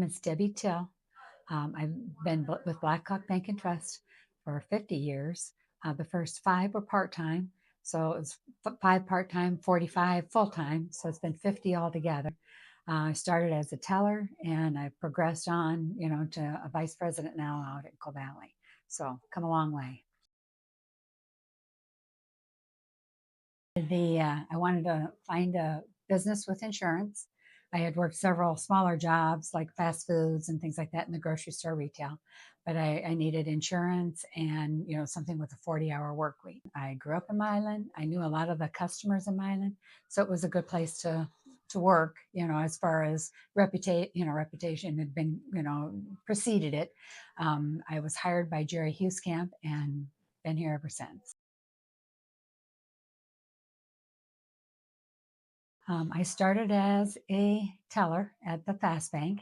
name is Debbie Till. I've been with Blackhawk Bank and Trust for 50 years. The first five were part-time. So it was five part-time, 45 full-time. So it's been 50 altogether. I started as a teller and I've progressed on, to a vice president now out at Coal Valley. So come a long way. I wanted to find a business with insurance. I had worked several smaller jobs like fast foods and things like that in the grocery store retail, but I needed insurance and something with a 40-hour work week. I grew up in Milan. I knew a lot of the customers in Milan, so it was a good place to work. As far as reputation had been preceded it. I was hired by Jerry Hughescamp and been here ever since. I started as a teller at the Fast Bank.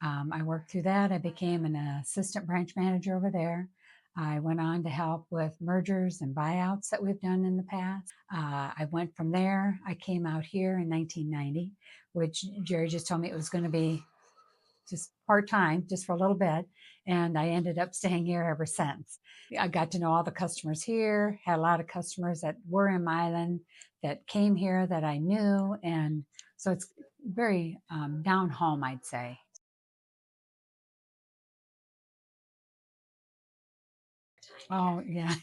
I worked through that. I became an assistant branch manager over there. I went on to help with mergers and buyouts that we've done in the past. I went from there. I came out here in 1990, which Jerry just told me it was going to be just part-time, just for a little bit. And I ended up staying here ever since. I got to know all the customers here, had a lot of customers that were in Milan that came here that I knew. And so it's very down home, I'd say. Oh, yeah.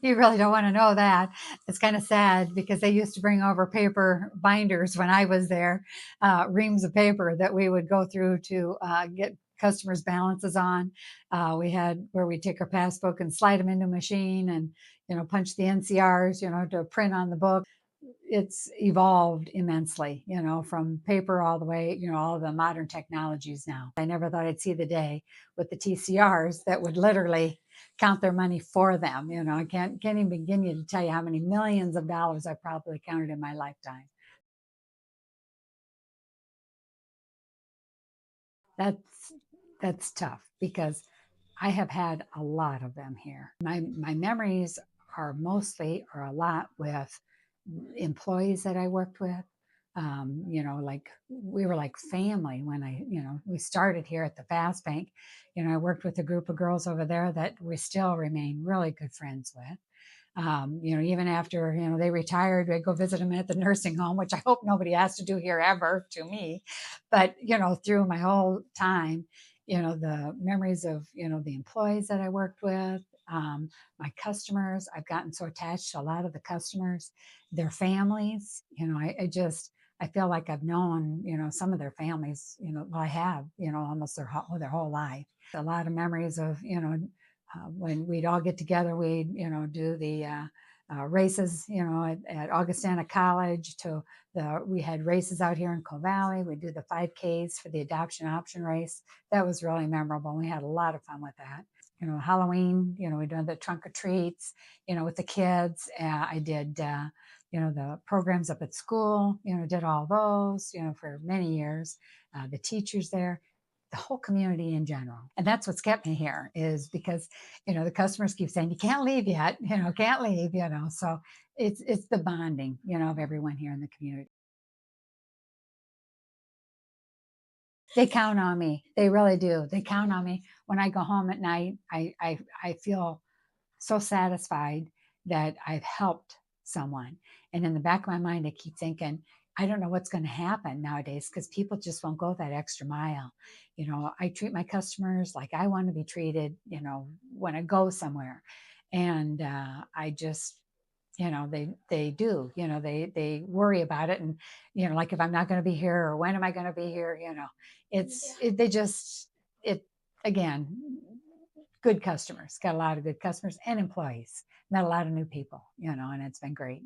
You really don't want to know that. It's kind of sad because they used to bring over paper binders when I was there, reams of paper that we would go through to get customers' balances on. We had where we take our passbook and slide them into a machine and, punch the NCRs, to print on the book. It's evolved immensely, from paper all the way, all the modern technologies now. I never thought I'd see the day with the TCRs that would literally count their money for them. I can't even begin to tell you how many millions of dollars I probably counted in my lifetime. That's that's tough because I have had a lot of them here. My memories are mostly or a lot with employees that I worked with. Like we were like family when we started here at the Fast Bank. I worked with a group of girls over there that we still remain really good friends with. Even after, they retired, we'd go visit them at the nursing home, which I hope nobody has to do here ever to me. But, through my whole time, the memories of, the employees that I worked with, my customers, I've gotten so attached to a lot of the customers, their families, I feel like I've known, some of their families, well, I have, almost their whole life. A lot of memories of, when we'd all get together, we'd, do the races, at Augustana College we had races out here in Coal Valley. We'd do the 5Ks for the adoption option race. That was really memorable. We had a lot of fun with that. Halloween, we did the trunk or treats, with the kids. I did, the programs up at school, did all those, for many years. The teachers there, the whole community in general. And that's what's kept me here is because, the customers keep saying, you can't leave yet, can't leave, so it's the bonding, of everyone here in the community. They count on me. They really do. They count on me. When I go home at night, I feel so satisfied that I've helped someone. And in the back of my mind, I keep thinking, I don't know what's going to happen nowadays because people just won't go that extra mile. I treat my customers like I want to be treated, when I go somewhere. And I just, they do, they worry about it. And, like if I'm not going to be here or when am I going to be here, they just, it, again, good customers, got a lot of good customers and employees, met a lot of new people, and it's been great.